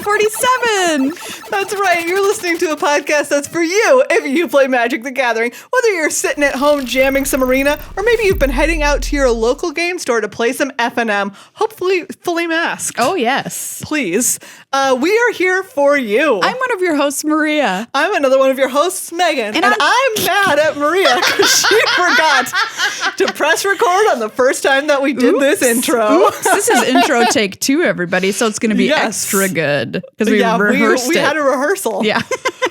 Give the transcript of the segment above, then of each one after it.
episode 47. That's right. You're listening to a podcast that's for you if you play Magic the Gathering. Whether you're sitting at home jamming some Arena, or maybe you've been heading out to your local game store to play some F&M, hopefully fully masked. Oh, yes. Please. We are here for you. I'm one of your hosts, Maria. I'm another one of your hosts, Megan. And I'm mad at Maria because she forgot to press record on the first time that we did this intro. Oops. This is intro take 2, everybody, so it's going to be extra good because we rehearsed we it. had a rehearsal. Yeah.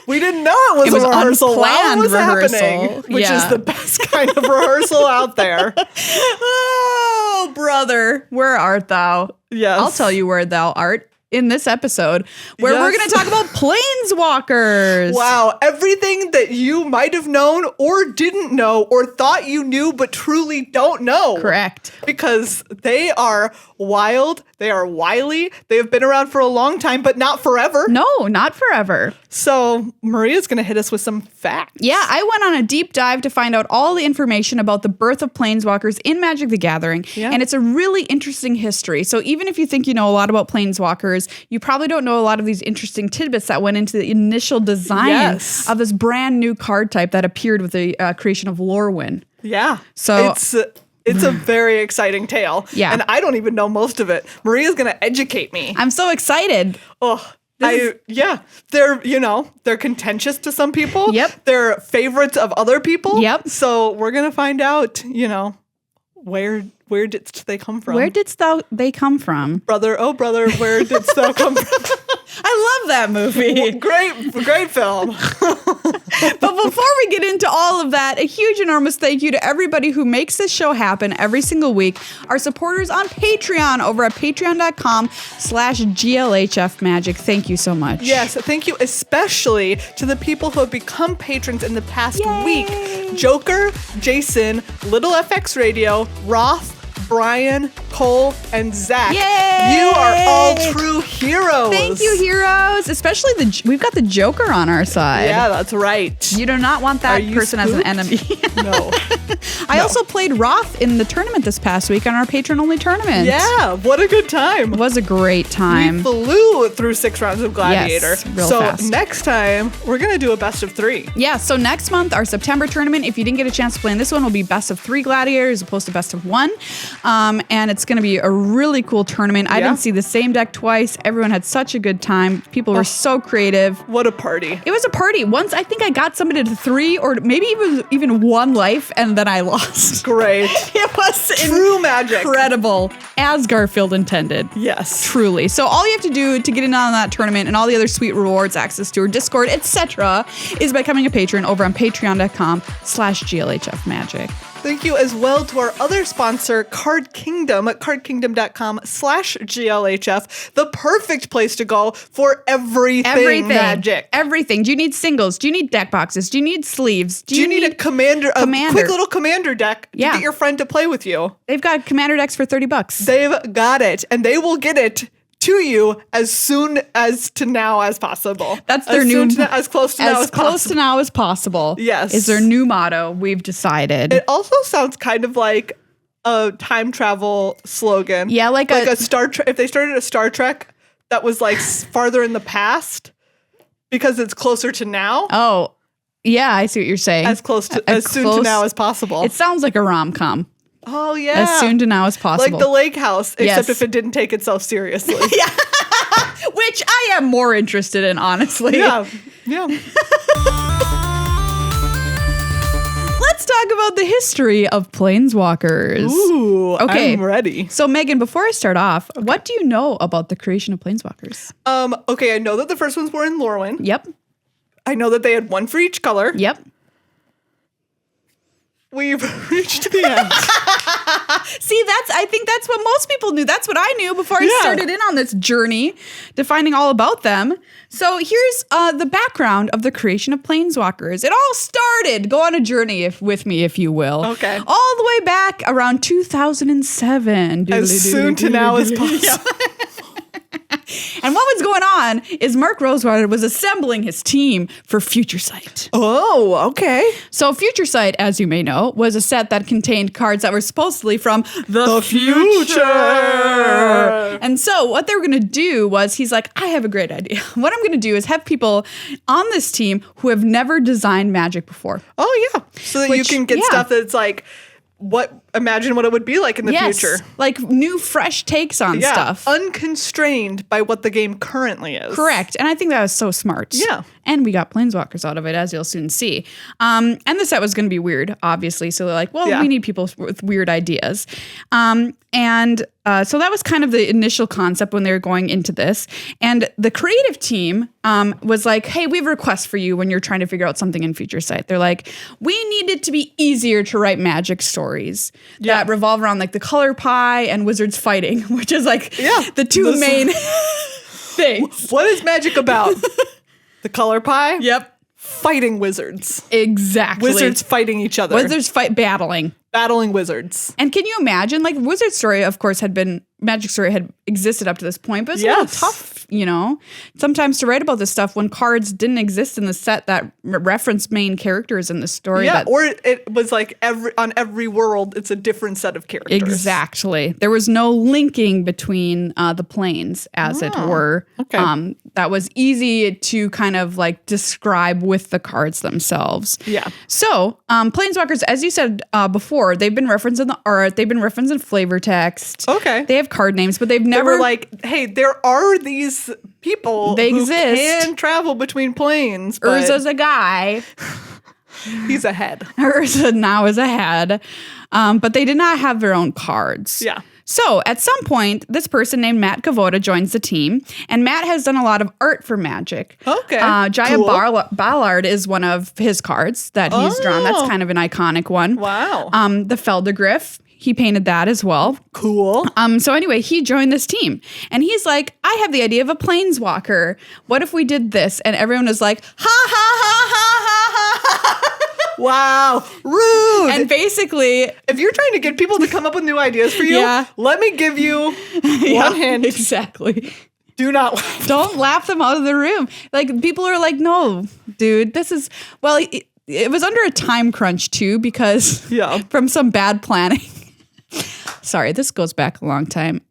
We didn't know it was a rehearsal while it was happening, which is the best kind of rehearsal out there. Oh, brother, where art thou? Yes. I'll tell you where thou art in this episode, where we're going to talk about Planeswalkers. Wow. Everything that you might have known or didn't know or thought you knew but truly don't know. Correct. Because they are wild. They are wily. They have been around for a long time, but not forever. No, not forever. So Maria's going to hit us with some facts. Yeah, I went on a deep dive to find out all the information about the birth of Planeswalkers in Magic the Gathering, and it's a really interesting history. So even if you think you know a lot about Planeswalkers, you probably don't know a lot of these interesting tidbits that went into the initial design of this brand new card type that appeared with the creation of lorewin. Yeah. So it's a very exciting tale. Yeah. And I don't even know most of it. Maria's going to educate me. I'm so excited. Oh, they're contentious to some people. Yep. They're favorites of other people. Yep. So we're going to find out, where didst they come from? Where didst they come from? Brother, oh brother, where didst thou come from? I love that movie. Great film. But before we get into all of that, a huge, enormous thank you to everybody who makes this show happen every single week. Our supporters on Patreon over at patreon.com/GLHF Magic. Thank you so much. Yes, thank you especially to the people who have become patrons in the past week. Joker, Jason, Little FX Radio, Roth, Brian, Cole, and Zach. Yay! You are all true heroes. Thank you, heroes. Especially we've got the Joker on our side. Yeah, that's right. You do not want that person as an enemy. No. I also played Roth in the tournament this past week on our patron-only tournament. Yeah, what a good time. It was a great time. We flew through 6 rounds of Gladiator. Yes, real fast. Next time, we're going to do a best of 3. Yeah, so next month, our September tournament, if you didn't get a chance to play in this one, will be best of 3 Gladiator as opposed to best of 1. And it's going to be a really cool tournament. I didn't see the same deck twice. Everyone had such a good time. People were so creative. What a party. It was a party. Once I think I got somebody to 3 or maybe even 1 life, and then I lost. Great. It was true magic. Incredible, as Garfield intended. Yes. Truly. So all you have to do to get in on that tournament and all the other sweet rewards, access to our Discord, etc., is by becoming a patron over on patreon.com/GLHF Magic. Thank you as well to our other sponsor, Card Kingdom, at cardkingdom.com/GLHF, the perfect place to go for everything Magic. Everything. Do you need singles? Do you need deck boxes? Do you need sleeves? Do you need a commander, a quick little commander deck to get your friend to play with you? They've got commander decks for $30. They've got it, and they will get it to you as soon as to now as possible. That's their as close to now as possible. Yes. Is their new motto. We've decided. It also sounds kind of like a time travel slogan. Yeah, like a Star Trek. If they started a Star Trek that was like farther in the past because it's closer to now. Oh, yeah, I see what you're saying. As soon to now as possible. It sounds like a rom-com. Oh, yeah. As soon to now as possible. Like the Lake House, except if it didn't take itself seriously. Yeah. Which I am more interested in, honestly. Yeah. Let's talk about the history of Planeswalkers. Ooh, okay. I'm ready. So, Megan, before I start off, what do you know about the creation of Planeswalkers? Okay, I know that the first ones were in lorewin. Yep. I know that they had 1 for each color. Yep. We've reached the end. See, I think that's what most people knew. That's what I knew before I started in on this journey to finding all about them. So here's the background of the creation of Planeswalkers. It all started, go on a journey with me, if you will. Okay. All the way back around 2007. As soon to now as possible. And And what was going on is Mark Rosewater was assembling his team for Future Sight. Oh, okay. So Future Sight, as you may know, was a set that contained cards that were supposedly from the future. And so what they were going to do was, he's like, I have a great idea. What I'm going to do is have people on this team who have never designed Magic before. Oh, yeah. So that you can get stuff that's like, imagine what it would be like in the future. Like new, fresh takes on stuff. Unconstrained by what the game currently is. Correct. And I think that was so smart. Yeah. And we got Planeswalkers out of it, as you'll soon see. And the set was going to be weird, obviously. So they're like, well, we need people with weird ideas. So that was kind of the initial concept when they were going into this. And the creative team was like, hey, we have a request for you when you're trying to figure out something in Future Sight. They're like, we need it to be easier to write Magic stories that revolve around like the color pie and wizards fighting, which is like the two main things. What is Magic about? The color pie? Yep. Fighting wizards. Exactly. Wizards fighting each other. Wizards battling. Battling wizards. And can you imagine, like, Wizard Story, of course, Magic Story had existed up to this point, but it's a little tough, sometimes to write about this stuff when cards didn't exist in the set that reference main characters in the story. Yeah, or it was like on every world, it's a different set of characters. Exactly. There was no linking between the planes, as it were. Okay. That was easy to kind of like describe with the cards themselves. Yeah. So, Planeswalkers, as you said before, they've been referenced in the art, they've been referenced in flavor text. Okay. They have card names, but they've never... They were like, hey, there are these people who can travel between planes. But Urza's a guy. He's a head. Urza now is a head. But they did not have their own cards. Yeah. So at some point, this person named Matt Kavoda joins the team, and Matt has done a lot of art for Magic. Okay. Jaya Ballard is one of his cards that he's drawn. That's kind of an iconic one. Wow. The Feldergriff, he painted that as well. Cool. So anyway, he joined this team, and he's like, I have the idea of a Planeswalker. What if we did this? And everyone was like, ha, ha, ha, ha, ha, ha. Wow, rude. And basically, if you're trying to get people to come up with new ideas for you, let me give you one hint. Exactly. Do not laugh. Don't laugh them out of the room. Like, people are like, no, dude, this is, well, it was under a time crunch too, because from some bad planning. Sorry, this goes back a long time.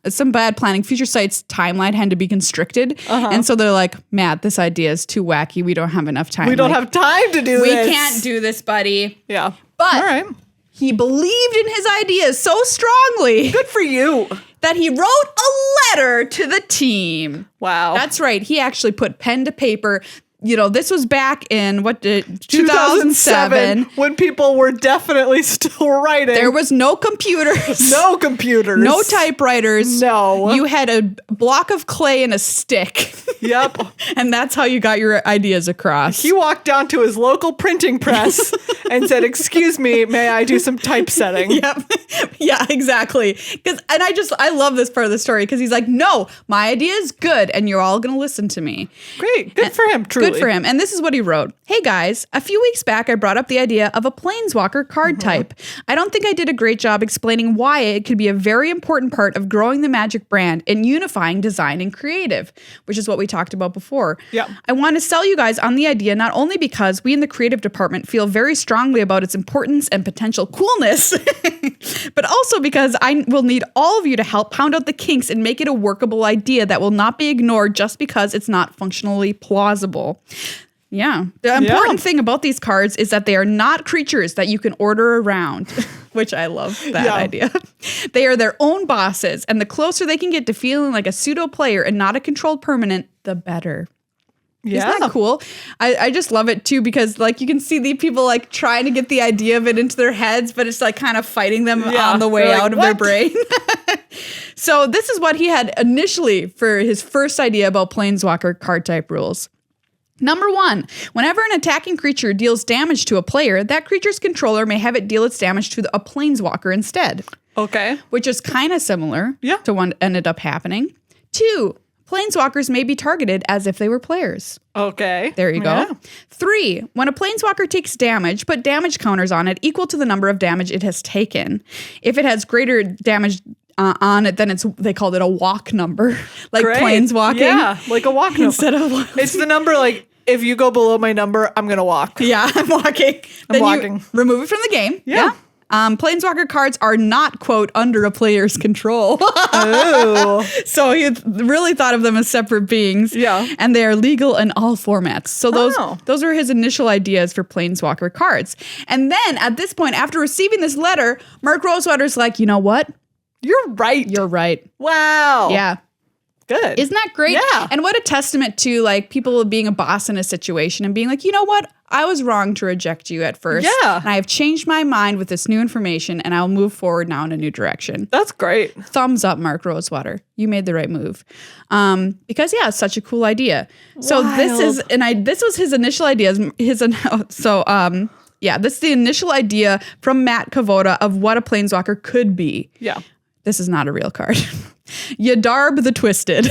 Some bad planning. Future Sight's timeline had to be constricted. And so they're like, Matt, this idea is too wacky. We don't have enough time. We don't have time to do this. We can't do this, buddy. Yeah. But he believed in his ideas so strongly. Good for you. That he wrote a letter to the team. Wow. That's right. He actually put pen to paper. This was back in 2007 when people were definitely still writing. There was no computers. No computers. No typewriters. No. You had a block of clay and a stick. Yep. And that's how you got your ideas across. He walked down to his local printing press and said, "Excuse me, may I do some typesetting?" Yep. Yeah, exactly. I love this part of the story because he's like, no, my idea is good and you're all going to listen to me. Great. Good for him, truly. Good for him. And this is what he wrote. Hey guys, a few weeks back, I brought up the idea of a Planeswalker card type. I don't think I did a great job explaining why it could be a very important part of growing the Magic brand and unifying design and creative, which is what we talked about before. Yeah. I want to sell you guys on the idea not only because we in the creative department feel very strongly about its importance and potential coolness, but also because I will need all of you to help pound out the kinks and make it a workable idea that will not be ignored just because it's not functionally plausible. Yeah. The important thing about these cards is that they are not creatures that you can order around, which I love that idea. They are their own bosses, and the closer they can get to feeling like a pseudo player and not a controlled permanent, the better. Yeah. Isn't that cool? I just love it too because like you can see the people like trying to get the idea of it into their heads, but it's like kind of fighting them on the way out of their brain. So this is what he had initially for his first idea about Planeswalker card type rules. Number 1, whenever an attacking creature deals damage to a player, that creature's controller may have it deal its damage to a Planeswalker instead. Okay. Which is kind of similar to what ended up happening. 2, Planeswalkers may be targeted as if they were players. Okay. There you go. 3, when a Planeswalker takes damage, put damage counters on it equal to the number of damage it has taken. If it has greater damage on it, then they called it a walk number, like Great. planeswalking. Yeah, like a walk number. Instead of It's the number like, if you go below my number, I'm going to walk. yeah, I'm walking. I'm Then walking. you remove it from the game. Yeah. Planeswalker cards are not, quote, under a player's control. Oh. So he really thought of them as separate beings. Yeah. And they are legal in all formats. So Oh. those were his initial ideas for Planeswalker cards. And then at this point, after receiving this letter, Mark Rosewater's like, you know what? You're right. You're right. Wow. Yeah. Good. Isn't that great? Yeah. And what a testament to like people being a boss in a situation and being like, you know what? I was wrong to reject you at first. Yeah. And I have changed my mind with this new information and I'll move forward now in a new direction. That's great. Thumbs up, Mark Rosewater. You made the right move. Because yeah, it's such a cool idea. So this was his initial ideas. This is the initial idea from Matt Kavoda of what a planeswalker could be. Yeah. This is not a real card. Yadarb the Twisted.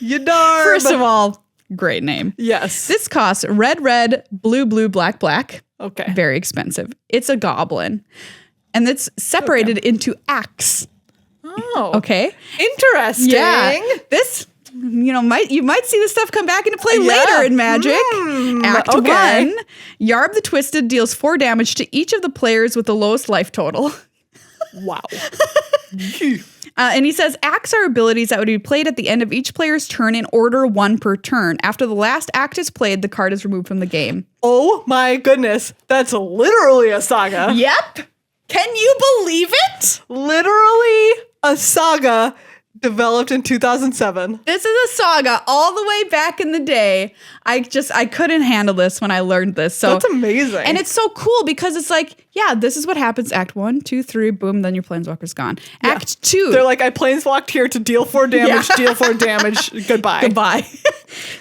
Yadarb. First of all, great name. Yes. This costs red, blue, black. Okay. Very expensive. It's a goblin. And it's separated into acts. Oh. Okay. Interesting. Yeah. This, you might see this stuff come back into play later in Magic. Act 1, Yarb the Twisted deals 4 damage to each of the players with the lowest life total. Wow. And he says, acts are abilities that would be played at the end of each player's turn in order 1 per turn. After the last act is played, the card is removed from the game. Oh my goodness. That's literally a saga. Yep. Can you believe it? Literally a saga developed in 2007. This is a saga all the way back in the day. I couldn't handle this when I learned this. So that's amazing. And it's so cool because it's like, yeah, this is what happens. Act 1, 2, 3, boom, then your planeswalker's gone. Yeah. Act 2. They're like, I planeswalked here to deal 4 damage, deal 4 damage. Goodbye. Goodbye.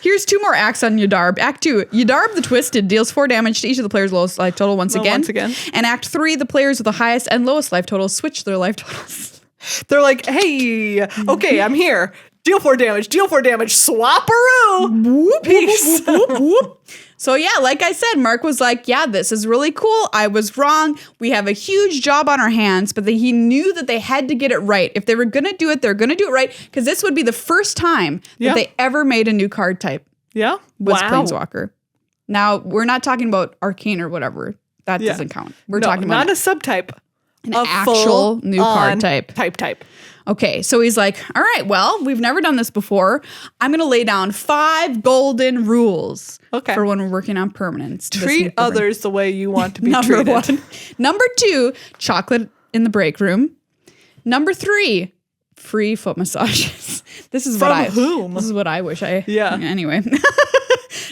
Here's 2 more acts on Yadarb. Act 2, Yadarb the Twisted deals 4 damage to each of the players' lowest life total once again. And Act 3, the players with the highest and lowest life totals switch their life totals. They're like, hey, okay, I'm here. Deal 4 damage, swapperoo. Whoop, Peace. whoop, whoop, whoop. So yeah, like I said, Mark was like, yeah, this is really cool. I was wrong. We have a huge job on our hands, but he knew that they had to get it right. If they were going to do it, they're going to do it right because this would be the first time that they ever made a new card type. Yeah. Was Planeswalker. Now, we're not talking about Arcane or whatever. That doesn't count. We're talking about not a subtype. An actual new card type. Type. Okay, so he's like, all right, well, we've never done this before. I'm going to lay down 5 golden rules for when we're working on permanents. Treat others the way you want to be Number treated. 1. Number 2, chocolate in the break room. Number 3, free foot massages. This is From whom? This is what I wish I... Yeah. Anyway.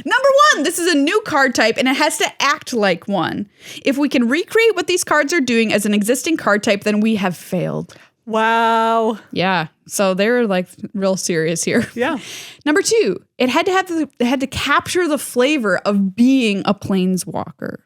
Number 1, this is a new card type and it has to act like one. If we can recreate what these cards are doing as an existing card type, then we have failed. Wow. Yeah. So they're like real serious here. Yeah. Number 2, it had to capture the flavor of being a planeswalker.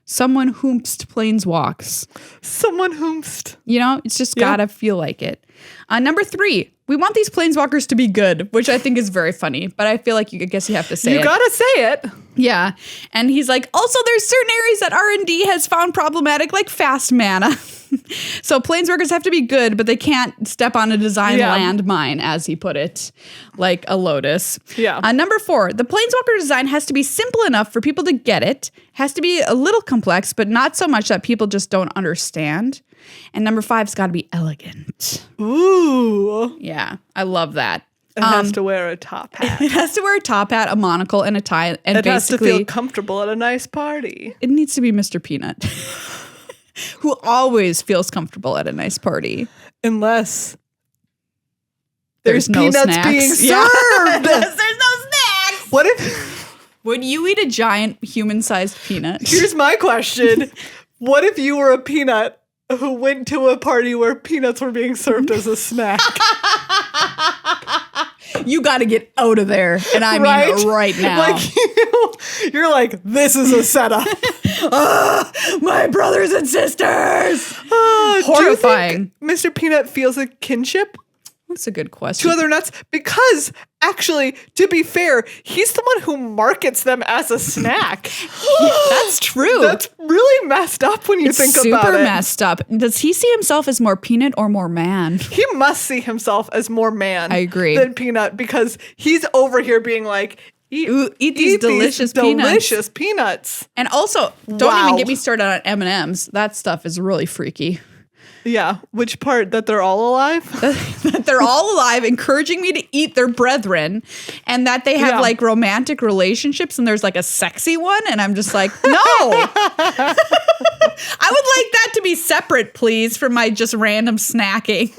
Someone whomst planeswalks. Someone whomst. You know, it's just gotta feel like it. Number 3, we want these planeswalkers to be good, which I think is very funny, but I feel like I guess you have to say it. You gotta say it. Yeah. And he's like, also there's certain areas that R&D has found problematic, like fast mana. So planeswalkers have to be good, but they can't step on a design landmine, as he put it, like a lotus. Yeah. Number 4, the planeswalker design has to be simple enough for people to get it, has to be a little complex, but not so much that people just don't understand. And number 5, it's got to be elegant. Ooh. Yeah, I love that. It has to wear a top hat. It has to wear a top hat, a monocle, and a tie. And it has to basically feel comfortable at a nice party. It needs to be Mr. Peanut, who always feels comfortable at a nice party. Unless there's no peanuts snacks being served. Yeah. There's no snacks. What if... Would you eat a giant human-sized peanut? Here's my question. What if you were a peanut who went to a party where peanuts were being served as a snack? You got to get out of there. And I mean right now. Like you're like, this is a setup. My brothers and sisters. Horrifying. Do you think Mr. Peanut feels a kinship That's a good question. 2 other nuts? Because, actually, to be fair, he's the one who markets them as a snack. That's true. That's really messed up when you think about it. Super messed up. Does he see himself as more peanut or more man? He must see himself as more man I agree. than peanut, because he's over here being like, eat these delicious peanuts. And also, don't even get me started on M&Ms. That stuff is really freaky. Yeah. Which part? That they're all alive? That they're all alive, encouraging me to eat their brethren, and that they have like romantic relationships, and there's like a sexy one, and I'm just like, no. I would like that to be separate, please, from my just random snacking.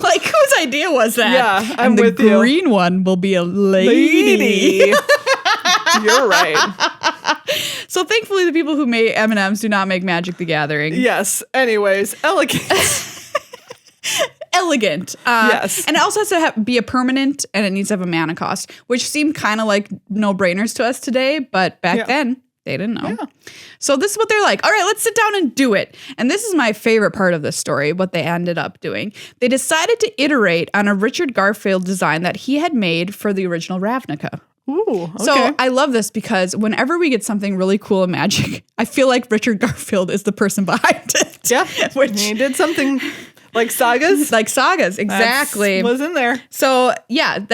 Like, whose idea was that? Yeah, I'm with you. And the green one will be a lady. You're right. So thankfully, the people who made M&Ms do not make Magic the Gathering. Yes. Anyways, elegant. Elegant. Yes. And it also has to be a permanent, and it needs to have a mana cost, which seemed kind of like no-brainers to us today, but back then, they didn't know. Yeah. So this is what they're like. All right, let's sit down and do it. And this is my favorite part of this story, what they ended up doing. They decided to iterate on a Richard Garfield design that he had made for the original Ravnica. Ooh, okay. So I love this because whenever we get something really cool in Magic, I feel like Richard Garfield is the person behind it. Yeah, he did something like sagas. Like sagas, exactly. Was in there. So yeah,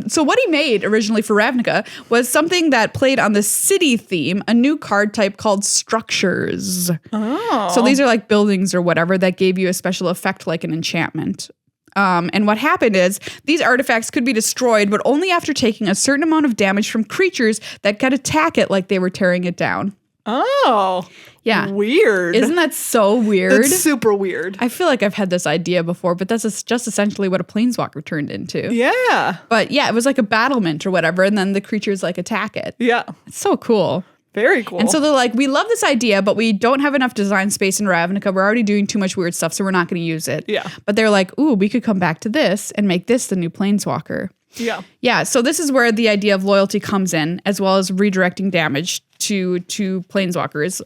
so what he made originally for Ravnica was something that played on the city theme, a new card type called structures. Oh. So these are like buildings or whatever that gave you a special effect like an enchantment. And what happened is these artifacts could be destroyed, but only after taking a certain amount of damage from creatures that could attack it like they were tearing it down. Oh. Yeah. Weird. Isn't that so weird? That's super weird. I feel like I've had this idea before, but that's just essentially what a planeswalker turned into. Yeah. But yeah, it was like a battlement or whatever, and then the creatures like attack it. Yeah. It's so cool. Very cool. And so they're like, we love this idea, but we don't have enough design space in Ravnica. We're already doing too much weird stuff, so we're not going to use it. Yeah. But they're like, ooh, we could come back to this and make this the new planeswalker. Yeah. Yeah, so this is where the idea of loyalty comes in, as well as redirecting damage to planeswalkers,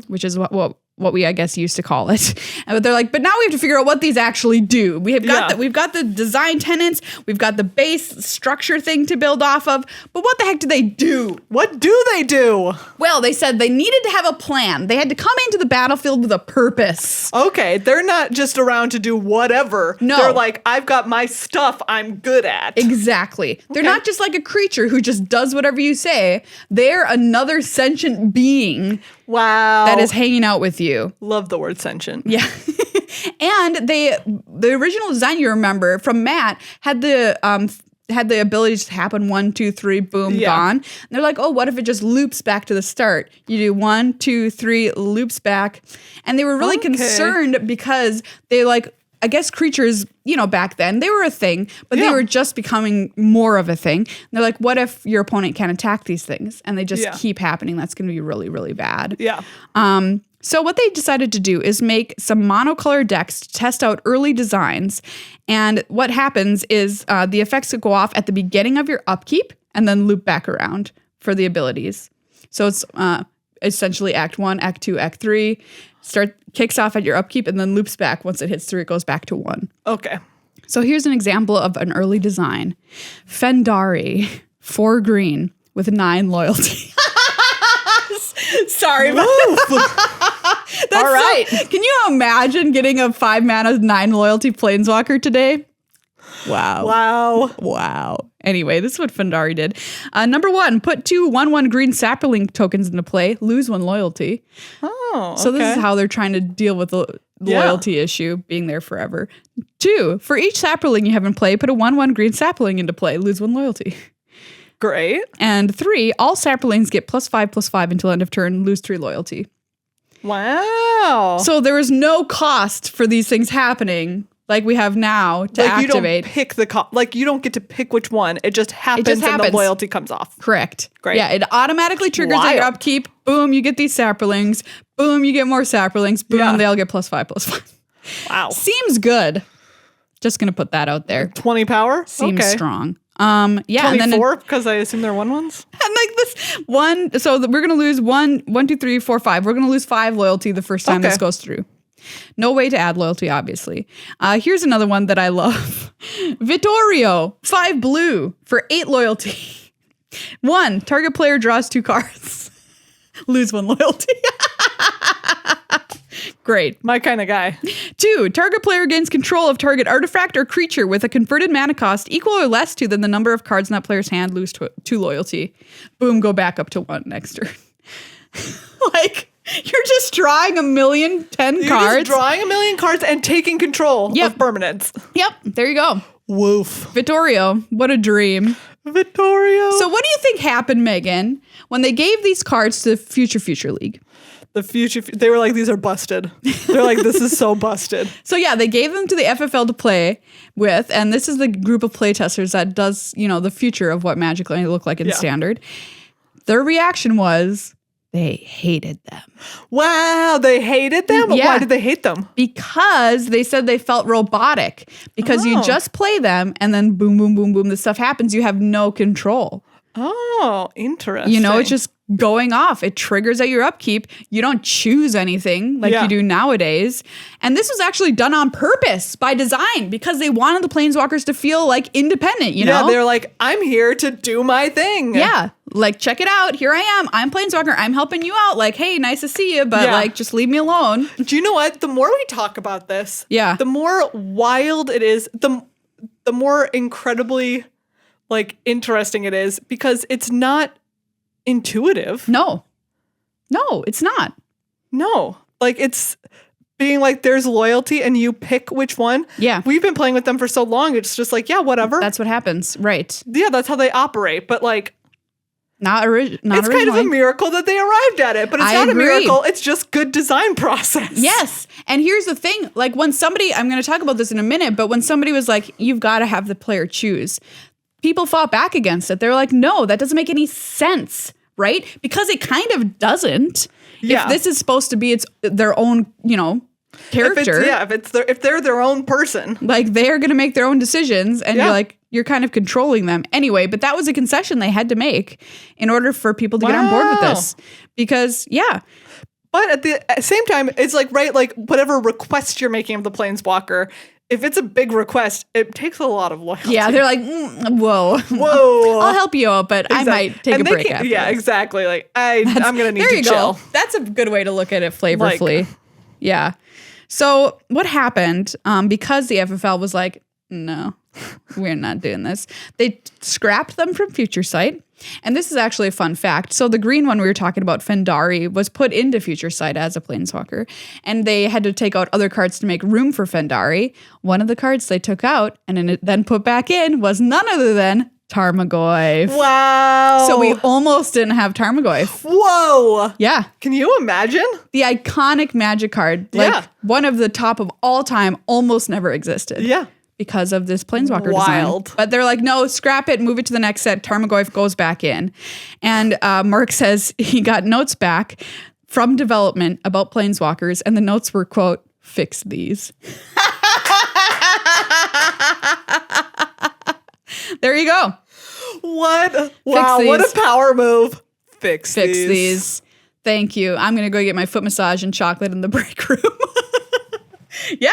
which is what we, I guess, used to call it. And they're like, but now we have to figure out what these actually do. We've got the design tenants, we've got the base structure thing to build off of, but what the heck do they do? What do they do? Well, they said they needed to have a plan. They had to come into the battlefield with a purpose. Okay, they're not just around to do whatever. No. They're like, I've got my stuff I'm good at. Exactly. They're not just like a creature who just does whatever you say. They're another sentient being. Wow. That is hanging out with you. Love the word sentient. Yeah. And the original design, you remember, from Matt had the ability to happen 1, 2, 3, boom, gone. And they're like, oh, what if it just loops back to the start? You do 1, 2, 3, loops back. And they were really concerned because they like, I guess creatures, back then, they were a thing, but they were just becoming more of a thing. And they're like, what if your opponent can't attack these things? And they just keep happening. That's going to be really, really bad. Yeah. So what they decided to do is make some monocolor decks to test out early designs. And what happens is the effects will go off at the beginning of your upkeep and then loop back around for the abilities. So it's essentially Act 1, Act 2, Act 3. Kicks off at your upkeep and then loops back. Once it hits 3, it goes back to 1. Okay. So here's an example of an early design. Fundari, 4 green with 9 loyalty. Sorry about that. All right. Can you imagine getting a 5 mana, 9 loyalty planeswalker today? Wow. Anyway, this is what Fundari did. Number 1, put 2 1/1 green sapling tokens into play, lose 1 loyalty. Oh, okay. So this is how they're trying to deal with the loyalty issue, being there forever. 2, for each sapling you have in play, put a 1/1 green sapling into play, lose 1 loyalty. Great. And 3, all saplings get +5/+5 until end of turn, lose 3 loyalty. Wow. So there is no cost for these things happening like we have now to activate. You don't pick you don't get to pick which one. It just happens and the loyalty comes off. Correct. Great. Yeah, it automatically triggers at your upkeep. Boom, you get these saplings. Boom, you get more saplings. Boom, they all get +5/+5. Wow. Seems good. Just going to put that out there. 20 power? Seems strong. Yeah. 24, because I assume they're 1/1s? And like this one, so we're going to lose 1, 2, 3, 4, 5. We're going to lose 5 loyalty the first time this goes through. No way to add loyalty, obviously. Here's another one that I love. Vittorio, 5 blue for 8 loyalty. 1, target player draws 2 cards. Lose 1 loyalty. Great. My kind of guy. 2, target player gains control of target artifact or creature with a converted mana cost equal or less to than the number of cards in that player's hand, lose 2 loyalty. Boom, go back up to 1 next turn. Like, you're just drawing 10 cards. You're just drawing 1 million cards and taking control of permanents. Yep, there you go. Woof. Vittorio, what a dream. Vittorio. So what do you think happened, Megan, when they gave these cards to the Future League? They were like, these are busted. They're like, this is so busted. So yeah, they gave them to the FFL to play with, and this is the group of playtesters that does, the future of what Magic might look like in Standard. Their reaction was they hated them. Wow, they hated them? Yeah. Why did they hate them? Because they said they felt robotic. Because you just play them, and then boom, boom, boom, boom, this stuff happens. You have no control. Oh, interesting. It's just going off. It triggers at your upkeep. You don't choose anything like you do nowadays. And this was actually done on purpose by design because they wanted the Planeswalkers to feel like independent, you know? Yeah, they're like, I'm here to do my thing. Yeah. Like, check it out. Here I am. I'm Planeswalker. I'm helping you out. Like, hey, nice to see you, but like, just leave me alone. Do you know what? The more we talk about this, the more wild it is, the more incredibly interesting it is because it's not intuitive. No, it's not. No, it's being like there's loyalty and you pick which one. Yeah. We've been playing with them for so long. It's just like, yeah, whatever. That's what happens. Right. Yeah, that's how they operate. But not originally. It's kind of a miracle that they arrived at it, but it's not a miracle. It's just good design process. Yes. And here's the thing. When somebody, I'm going to talk about this in a minute, but when somebody was like, you've got to have the player choose, people fought back against it. They were like, no, that doesn't make any sense, right? Because it kind of doesn't. Yeah. If this is supposed to be their own, character. If they're their own person. They're going to make their own decisions and you're kind of controlling them. Anyway, but that was a concession they had to make in order for people to get on board with this. Because, But at the same time, it's whatever request you're making of the Planeswalker, if it's a big request, it takes a lot of loyalty. Yeah, they're like, whoa. I'll help you out, but I might take a break after. Yeah, exactly. I'm going to need to chill. Go. That's a good way to look at it flavorfully. Yeah. So what happened, because the FFL was like, no, we're not doing this. They scrapped them from Future Sight. And this is actually a fun fact. So the green one we were talking about, Fundari, was put into Future Sight as a Planeswalker. And they had to take out other cards to make room for Fundari. One of the cards they took out and then put back in was none other than Tarmogoyf. Wow. So we almost didn't have Tarmogoyf. Whoa. Yeah. Can you imagine? The iconic Magic card, one of the top of all time, almost never existed. Yeah. Because of this Planeswalker design. But they're like, no, scrap it, move it to the next set. Tarmogoyf goes back in. And Mark says he got notes back from development about Planeswalkers, and the notes were, quote, fix these. There you go. What? Wow, what a power move. Fix these. Thank you. I'm going to go get my foot massage and chocolate in the break room. Yeah.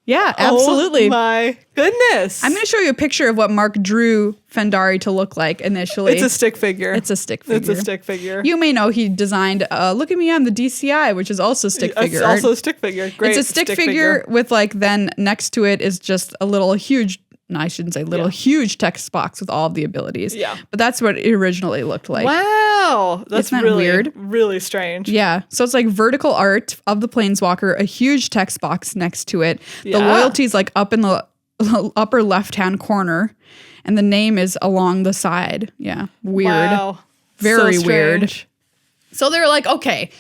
Yeah, absolutely. Oh my goodness. I'm going to show you a picture of what Mark drew Fundari to look like initially. It's a stick figure. It's a stick figure. It's a stick figure. You may know he designed Look at Me, I'm the DCI, which is also stick figure. It's also a stick figure. Great. It's a stick figure with then next to it is just a little huge, no, I shouldn't say little, huge text box with all of the abilities. Yeah. But that's what it originally looked like. Wow. That's really weird. Really strange. Yeah. So it's vertical art of the Planeswalker, a huge text box next to it. Yeah. The loyalty is up in the upper left-hand corner, and the name is along the side. Yeah. Weird. Wow. Very weird. So they're like, okay,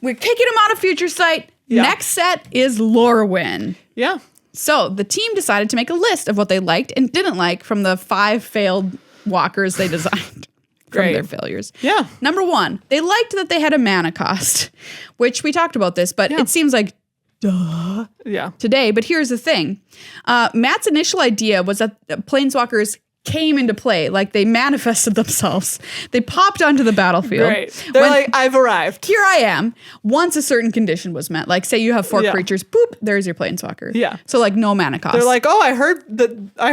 we're kicking them out of Future Sight. Yeah. Next set is lorewin. Yeah. So the team decided to make a list of what they liked and didn't like from the 5 failed walkers they designed from their failures. Yeah. Number 1, they liked that they had a mana cost, which we talked about this, but it seems like today. But here's the thing. Matt's initial idea was that Planeswalkers came into play. Like they manifested themselves. They popped onto the battlefield. Right. They're like, I've arrived. Here I am. Once a certain condition was met. Like say you have 4 creatures, boop, there's your planeswalker. Yeah. So like no mana cost. They're like, oh, I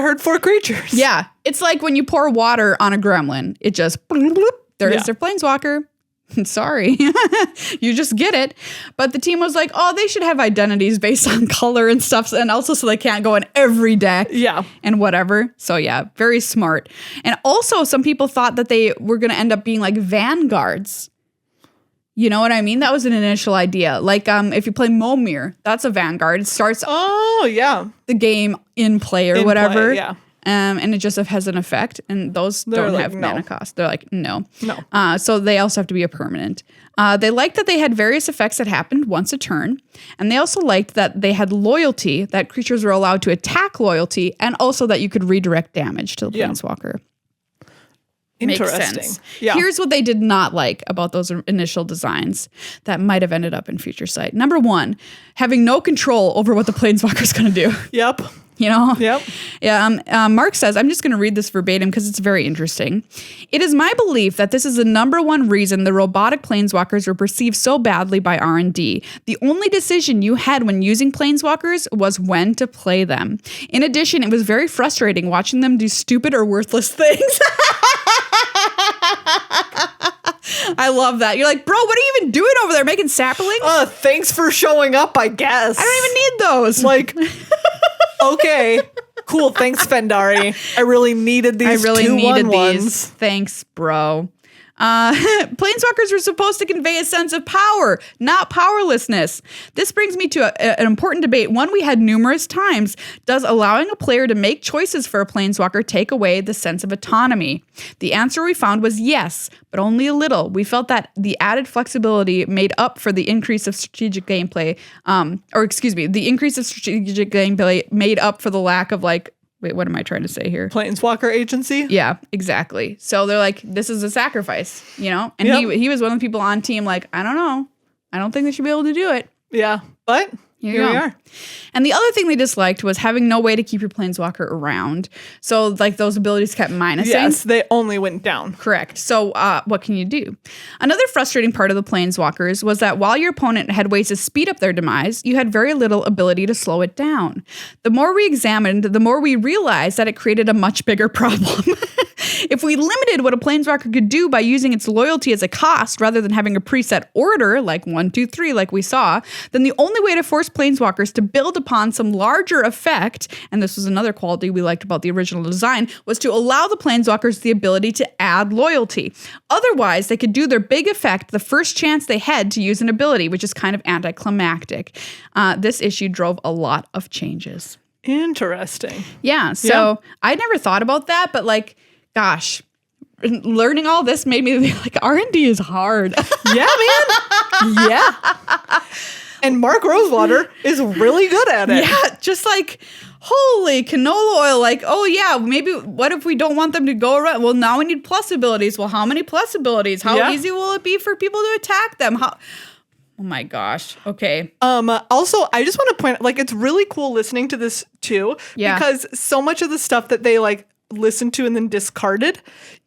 heard 4 creatures. Yeah. It's like when you pour water on a gremlin. It just bloop, bloop, there's their planeswalker. Sorry. You just get it. But the team was like, oh, they should have identities based on color and stuff. And also so they can't go in every deck. Yeah. And whatever. So yeah, very smart. And also some people thought that they were going to end up being like vanguards. You know what I mean? That was an initial idea. Like if you play Momir, that's a vanguard. It starts the game in play or whatever. Play, yeah. And it just has an effect, and those don't like, have mana cost. They're like, no. So they also have to be a permanent. They liked that they had various effects that happened once a turn, and they also liked that they had loyalty, that creatures were allowed to attack loyalty, and also that you could redirect damage to the planeswalker. Interesting. Makes sense. Yeah. Here's what they did not like about those initial designs that might have ended up in future sight. Number 1, having no control over what the planeswalker's going to do. Yep. You know? Yep. Yeah. Mark says, I'm just going to read this verbatim because it's very interesting. It is my belief that this is the number 1 reason the robotic planeswalkers were perceived so badly by R&D. The only decision you had when using planeswalkers was when to play them. In addition, it was very frustrating watching them do stupid or worthless things. I love that. You're like, bro, what are you even doing over there? Making saplings? Thanks for showing up, I guess. I don't even need those. Like, okay, cool. Thanks, Fundari. I really needed these. These. Thanks, bro. Planeswalkers were supposed to convey a sense of power, not powerlessness. This brings me to an important debate, one we had numerous times. Does allowing a player to make choices for a planeswalker take away the sense of autonomy? The answer we found was yes, but only a little. We felt that the added flexibility made up for the increase of strategic gameplay, the increase of strategic gameplay made up for the lack of wait, what am I trying to say here? Planeswalker agency? Yeah, exactly. So they're like, this is a sacrifice, you know? And he was one of the people on team like, I don't know. I don't think they should be able to do it. Yeah, but here we are. And the other thing they disliked was having no way to keep your planeswalker around. So like those abilities kept minusing. Yes, they only went down. Correct. So what can you do? Another frustrating part of the planeswalkers was that while your opponent had ways to speed up their demise, you had very little ability to slow it down. The more we examined, the more we realized that it created a much bigger problem. If we limited what a planeswalker could do by using its loyalty as a cost rather than having a preset order like 1, 2, 3 like we saw, then the only way to force planeswalkers to build upon some larger effect, and this was another quality we liked about the original design, was to allow the planeswalkers the ability to add loyalty. Otherwise, they could do their big effect the first chance they had to use an ability, which is kind of anticlimactic. This issue drove a lot of changes. Interesting. Yeah, so I never thought about that, but like, gosh, learning all this made me be like, R&D is hard. Yeah, man. Yeah. And Mark Rosewater is really good at it. Yeah, just like, holy canola oil. Like, oh yeah, maybe what if we don't want them to go around? Well, now we need plus abilities. Well, how many plus abilities? How easy will it be for people to attack them? Oh my gosh. Okay. Also, I just want to point out, like, it's really cool listening to this too. Yeah. Because so much of the stuff that they like listened to and then discarded,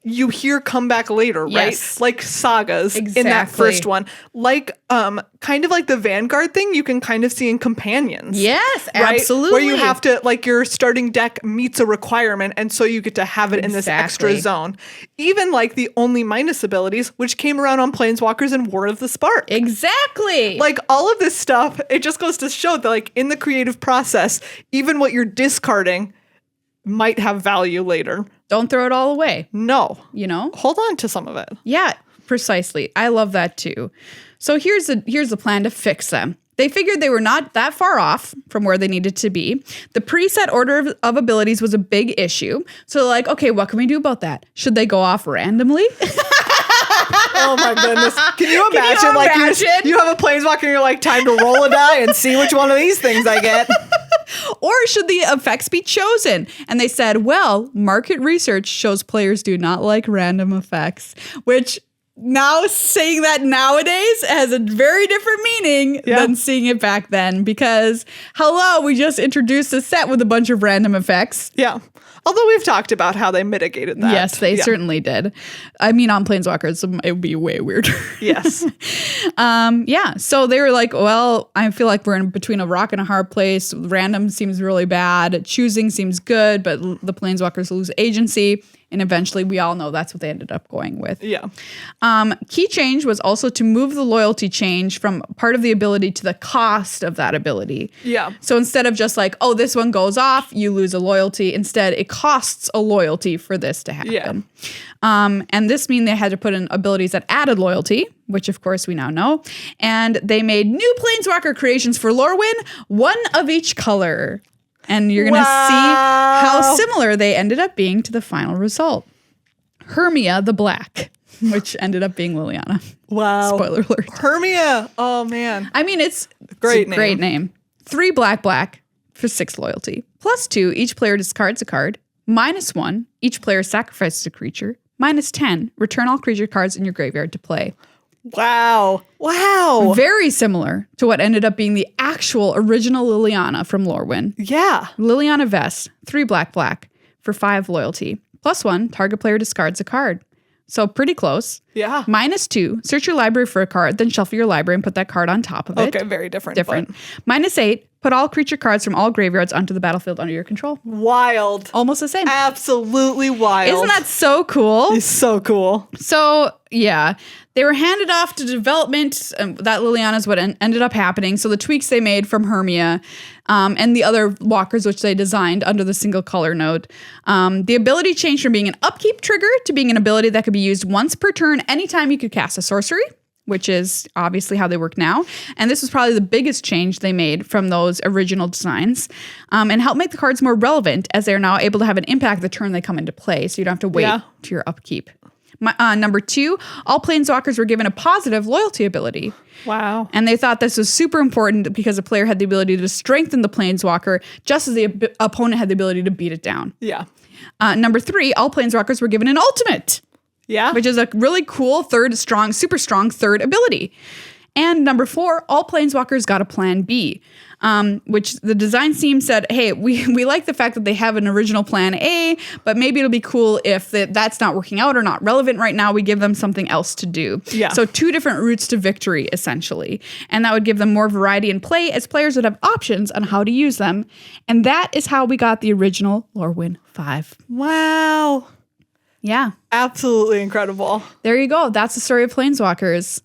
you hear come back later, right? Yes. Like sagas in that first one. Like kind of like the Vanguard thing you can kind of see in Companions. Yes, right? absolutely. Where you have to, like, your starting deck meets a requirement and so you get to have it in this extra zone. Even like the only minus abilities, which came around on Planeswalkers and War of the Spark. Exactly. Like all of this stuff, it just goes to show that like in the creative process, even what you're discarding might have value later. Don't throw it all away. No. You know? Hold on to some of it. Yeah, precisely. I love that too. So here's the plan to fix them. They figured they were not that far off from where they needed to be. The preset order of abilities was a big issue. So like, okay, what can we do about that? Should they go off randomly? Oh my goodness. Can you imagine? Like you have a planeswalker and you're like, time to roll a die and see which one of these things I get. Or should the effects be chosen? And they said, well, market research shows players do not like random effects, which now saying that nowadays has a very different meaning than seeing it back then, because hello, we just introduced a set with a bunch of random effects. Yeah. Although we've talked about how they mitigated that. Yes, they certainly did. I mean, on Planeswalkers, it would be way weirder. Yes. So they were like, well, I feel like we're in between a rock and a hard place. Random seems really bad. Choosing seems good, but the Planeswalkers lose agency. And eventually, we all know that's what they ended up going with. Yeah. Key change was also to move the loyalty change from part of the ability to the cost of that ability. Yeah. So instead of just like, oh, this one goes off, you lose a loyalty. Instead, it costs a loyalty for this to happen. Yeah. And this means they had to put in abilities that added loyalty, which of course we now know. And they made new Planeswalker creations for Lorewin, one of each color. And you're going to see how similar they ended up being to the final result. Hermia the Black, which ended up being Liliana. Wow. Spoiler alert. Hermia. Oh, man. I mean, it's a great name. 3 black for 6 loyalty. +2, each player discards a card. -1, each player sacrifices a creature. -10, return all creature cards in your graveyard to play. Wow. Wow. Very similar to what ended up being the actual original Liliana from Lorewin. Yeah. Liliana Vest, 3 black for 5 loyalty. +1, target player discards a card. So pretty close. Yeah. -2, search your library for a card, then shuffle your library and put that card on top of it. Okay, very different. -8, put all creature cards from all graveyards onto the battlefield under your control. Wild. Almost the same. Absolutely wild. Isn't that so cool? It's so cool. So, yeah, they were handed off to development. That Liliana is what ended up happening. So the tweaks they made from Hermia and the other walkers, which they designed under the single color node. The ability changed from being an upkeep trigger to being an ability that could be used once per turn anytime you could cast a sorcery, which is obviously how they work now. And this was probably the biggest change they made from those original designs, and help make the cards more relevant as they are now able to have an impact the turn they come into play. So you don't have to wait to your upkeep. Number 2, all Planeswalkers were given a positive loyalty ability. Wow. And they thought this was super important because a player had the ability to strengthen the Planeswalker just as the opponent had the ability to beat it down. Yeah. Number 3, all Planeswalkers were given an ultimate. Yeah. Which is a really cool super strong third ability. And number 4, all Planeswalkers got a plan B, which the design team said, hey, we like the fact that they have an original plan A, but maybe it'll be cool if that's not working out or not relevant right now. We give them something else to do. Yeah. So 2 different routes to victory, essentially. And that would give them more variety in play as players would have options on how to use them. And that is how we got the original Lorewin 5. Wow. Yeah. Absolutely incredible. There you go. That's the story of Planeswalkers.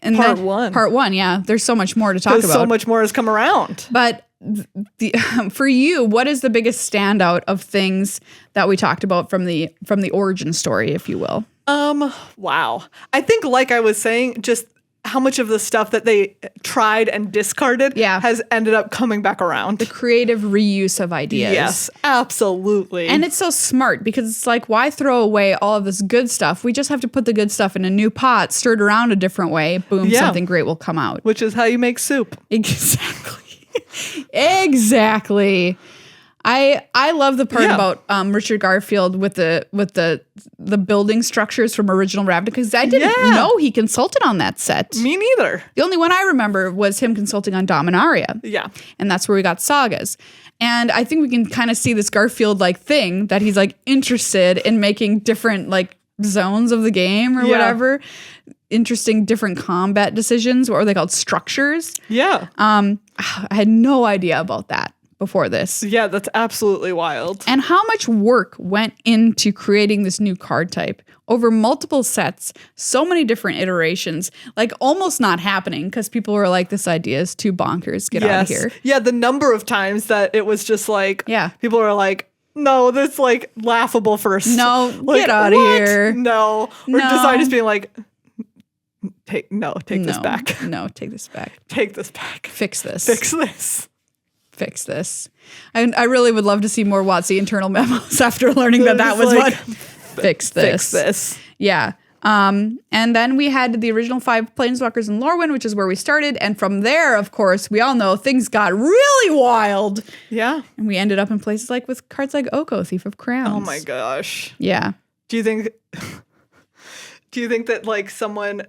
And Part 1. Part 1, yeah. There's so much more to talk about. So much more has come around. But for you, what is the biggest standout of things that we talked about from the origin story, if you will? Wow. I think, like I was saying, just how much of the stuff that they tried and discarded has ended up coming back around. The creative reuse of ideas. Yes, absolutely. And it's so smart because it's like, why throw away all of this good stuff? We just have to put the good stuff in a new pot, stir it around a different way. Boom, something great will come out. Which is how you make soup. Exactly. Exactly. I love the part about Richard Garfield with the building structures from original Ravnica, because I didn't know he consulted on that set. Me neither. The only one I remember was him consulting on Dominaria. Yeah. And that's where we got Sagas. And I think we can kind of see this Garfield-like thing that he's like interested in making different like zones of the game or whatever. Interesting different combat decisions. What were they called? Structures. Yeah. I had no idea about that before this. Yeah, that's absolutely wild. And how much work went into creating this new card type over multiple sets, so many different iterations, like almost not happening because people were like, this idea is too bonkers, get out of here. Yeah, the number of times that it was just like, people were like, no, that's like laughable first. No, like, get out of here. No. Or design just being like, take this back. No, take this back. Take this back. Fix this. Fix this. Fix this. I really would love to see more WotC internal memos after learning that was like, what. Fix this. Fix this. Yeah. And then we had the original 5 Planeswalkers in Lorewin, which is where we started. And from there, of course, we all know things got really wild. Yeah. And we ended up in places like with cards like Oko, Thief of Crowns. Oh my gosh. Yeah. Do you think Do you think that like someone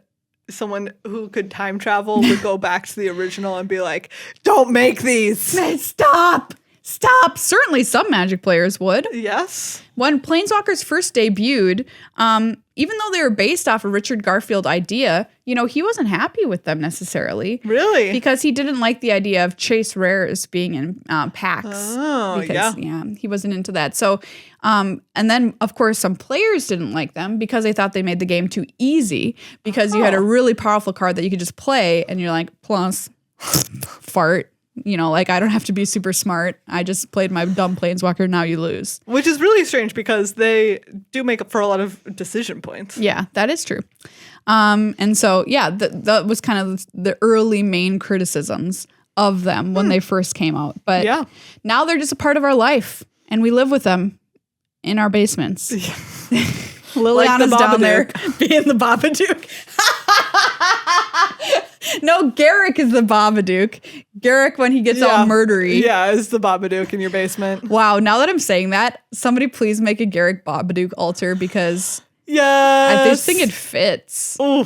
who could time travel would go back to the original and be like, don't make these? Stop. Certainly some Magic players would. Yes. When Planeswalkers first debuted, even though they were based off a Richard Garfield idea, he wasn't happy with them necessarily. Really? Because he didn't like the idea of chase rares being in packs. Oh, because, he wasn't into that. So, and then, of course, some players didn't like them because they thought they made the game too easy because you had a really powerful card that you could just play and you're like, plus, fart. I don't have to be super smart. I just played my dumb Planeswalker. Now you lose. Which is really strange because they do make up for a lot of decision points. Yeah, that is true. And so, that was kind of the early main criticisms of them when they first came out. But now they're just a part of our life and we live with them in our basements. Liliana's down there being the Babadook. No, Garrick is the Babadook. Garrick, when he gets all murdery. Yeah, is the Babadook in your basement. Wow, now that I'm saying that, somebody please make a Garrick Babadook altar because I just think it fits. Ooh.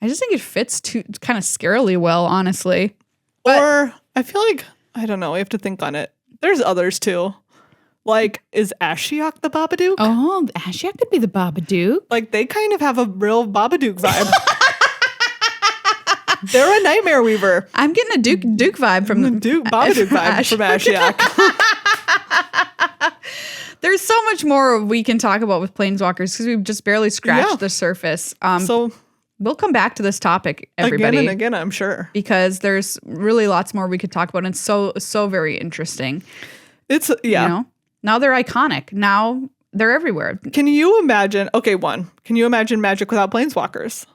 I just think it fits too kind of scarily well, honestly. Or I feel like, I don't know, we have to think on it. There's others too. Like, is Ashiok the Babadook? Oh, Ashiok could be the Babadook. Like, they kind of have a real Babadook vibe. They're a Nightmare Weaver. I'm getting a Duke vibe from the Babadook vibe from Ashiok. There's so much more we can talk about with Planeswalkers because we've just barely scratched the surface. So we'll come back to this topic, everybody. Again and again, I'm sure. Because there's really lots more we could talk about. And it's so very interesting. It's, Now they're iconic. Now they're everywhere. Can you imagine? Okay, can you imagine Magic without Planeswalkers?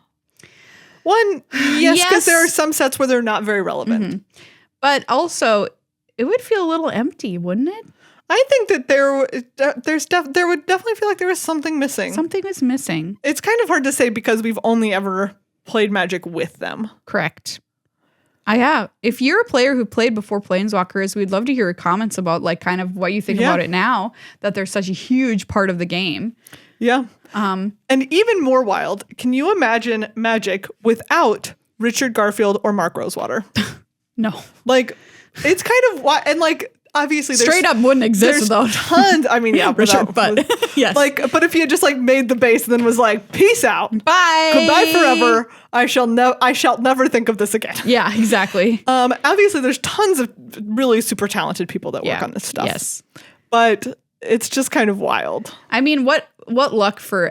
One, yes, because there are some sets where they're not very relevant. Mm-hmm. But also, it would feel a little empty, wouldn't it? I think that there would definitely feel like there was something missing. Something is missing. It's kind of hard to say because we've only ever played Magic with them. Correct. I have. If you're a player who played before Planeswalkers, we'd love to hear your comments about like kind of what you think about it now that they're such a huge part of the game. Yeah. And even more wild, can you imagine Magic without Richard Garfield or Mark Rosewater? No. Like, it's kind of wild. And like, obviously, straight up wouldn't exist though. Tons. I mean, yeah, Richard, but yes. Like, but if he had just like made the base and then was like, peace out, bye, goodbye forever. I shall never think of this again. Yeah, exactly. Obviously, there's tons of really super talented people that work on this stuff. Yes, but it's just kind of wild. I mean, what luck for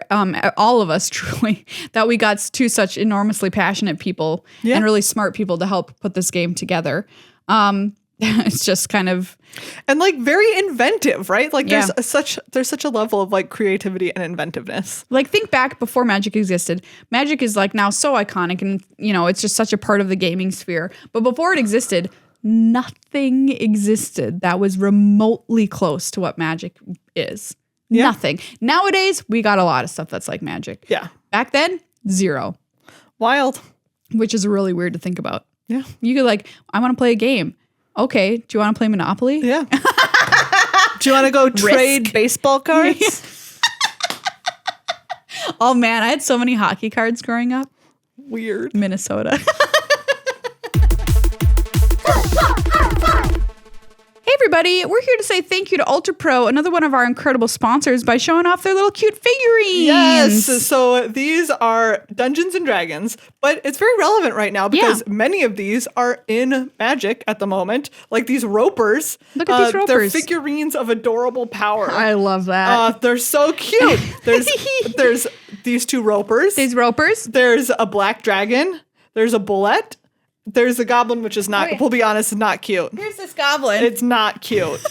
all of us, truly, that we got two such enormously passionate people and really smart people to help put this game together. It's just kind of and like very inventive, right? Like there's such a level of like creativity and inventiveness. Like think back before Magic existed. Magic is like now so iconic and it's just such a part of the gaming sphere. But before it existed, nothing existed that was remotely close to what Magic is. Yeah. Nothing. Nowadays, we got a lot of stuff that's like Magic. Yeah. Back then, zero. Wild. Which is really weird to think about. Yeah. You could like, I want to play a game. Okay, do you want to play Monopoly? Yeah. Do you want to go trade baseball cards? Oh man, I had so many hockey cards growing up. Weird. Minnesota. Hey everybody, we're here to say thank you to Ultra Pro, another one of our incredible sponsors, by showing off their little cute figurines. Yes, so these are Dungeons and Dragons, but it's very relevant right now because many of these are in Magic at the moment. Like these ropers. Look at these ropers. They're figurines of adorable power. I love that. They're so cute. There's these two ropers. These ropers. There's a black dragon. There's a bullet. There's a goblin, which is not, we'll be honest, is not cute. Here's this goblin. It's not cute.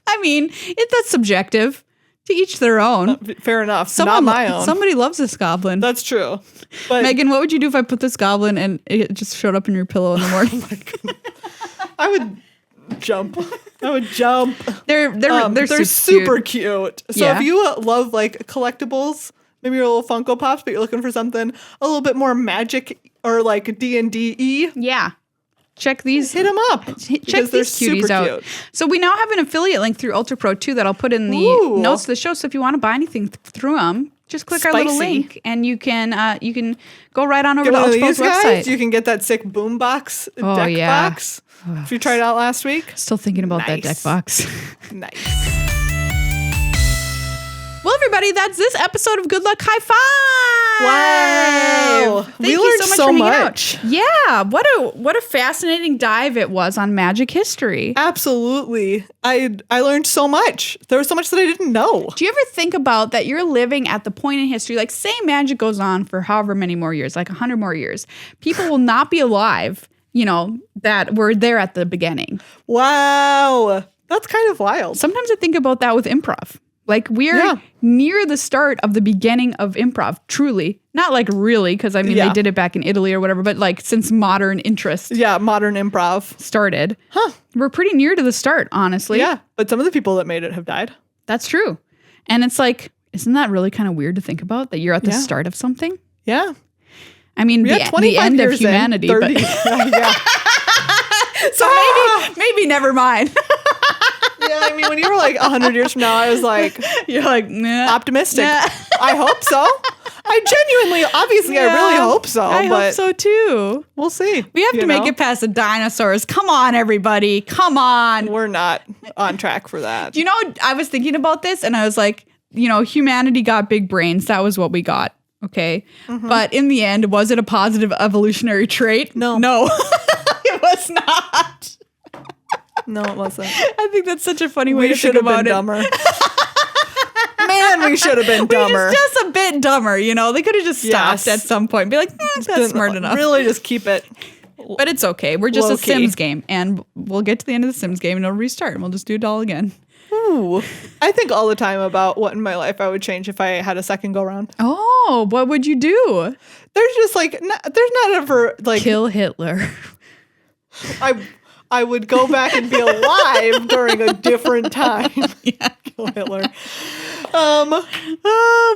I mean, that's subjective. To each their own. Fair enough. Not my own. Somebody loves this goblin. That's true. But Megan, what would you do if I put this goblin and it just showed up in your pillow in the morning? Oh my God. I would jump. They're super cute. So if you love like collectibles, maybe your little Funko Pops, but you're looking for something a little bit more Magic or like D&D-y. Yeah. Check these. Hit them up. Check these cuties out. Cute. So we now have an affiliate link through Ultra Pro too that I'll put in the notes of the show. So if you want to buy anything through them, Just click our little link, and you can go right on over to one of Ultrapro's these guys. website. You can get that sick boombox deck box. If you tried it out last week. Still thinking about that deck box. Nice. Well, everybody, that's this episode of Good Luck High Five. Wow. Thank you so much for hanging out. Yeah, what a fascinating dive it was on Magic history. Absolutely. I learned so much. There was so much that I didn't know. Do you ever think about that you're living at the point in history, like say Magic goes on for however many more years, like 100 more years. People will not be alive, that were there at the beginning. Wow. That's kind of wild. Sometimes I think about that with improv. Like we're near the start of the beginning of improv, truly. Not like really, because they did it back in Italy or whatever, but like since modern interest. Yeah, modern improv started. We're pretty near to the start, honestly. Yeah, but some of the people that made it have died. That's true. And it's like, isn't that really kind of weird to think about, that you're at the start of something? Yeah. I mean, the end of humanity. 30. But so maybe never mind. Yeah, I mean, when you were like 100 years from now, I was like, you're like, nah. Optimistic. Nah. I hope so. I genuinely, obviously, I really hope so. I hope so too. We'll see. We have to make it past the dinosaurs. Come on, everybody. Come on. We're not on track for that. I was thinking about this and I was like, humanity got big brains. That was what we got. Okay. Mm-hmm. But in the end, was it a positive evolutionary trait? No. It was not. No, it wasn't. I think that's such a funny way to think about it. Dumber. Man, we should have been dumber. Just a bit dumber, They could have just stopped at some point and be like, that's smart enough. Really just keep it. But it's okay. We're just low-key. a Sims game. And we'll get to the end of the Sims game and it'll restart and we'll just do it all again. Ooh. I think all the time about what in my life I would change if I had a second go round. Oh, what would you do? There's just there's not ever like. Kill Hitler. I would go back and be alive during a different time. Yeah. Kill Hitler. Oh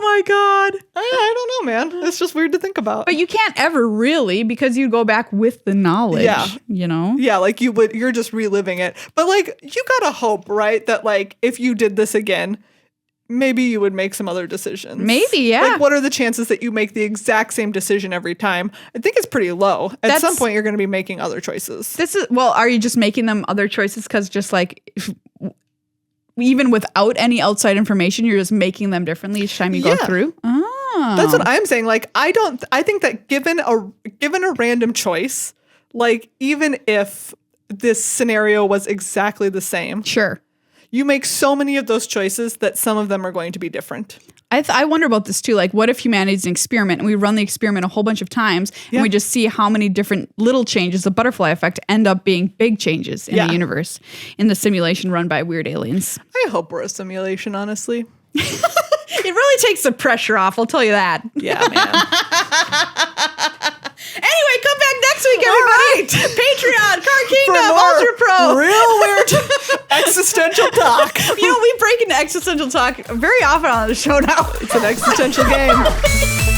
my God. I don't know, man. It's just weird to think about. But you can't ever really, because you go back with the knowledge. Yeah. Yeah, like you're just reliving it. But like you gotta hope, right? That like if you did this again, maybe you would make some other decisions. Maybe, yeah. Like, what are the chances that you make the exact same decision every time? I think it's pretty low. At some point, you're going to be making other choices. Are you just making them other choices because just like, even without any outside information, you're just making them differently each time you go through? Oh. That's what I'm saying. Like, I think that given a random choice, like, even if this scenario was exactly the same. Sure. You make so many of those choices that some of them are going to be different. I wonder about this too. Like, what if humanity's an experiment and we run the experiment a whole bunch of times and we just see how many different little changes, the butterfly effect, end up being big changes in the universe, in the simulation run by weird aliens? I hope we're a simulation, honestly. It really takes the pressure off, I'll tell you that. Yeah, man. Anyway, come back next week, everybody. Right. Patreon, Card Kingdom, Ultra Pro. Real weird existential talk. We break into existential talk very often on the show now. It's an existential game.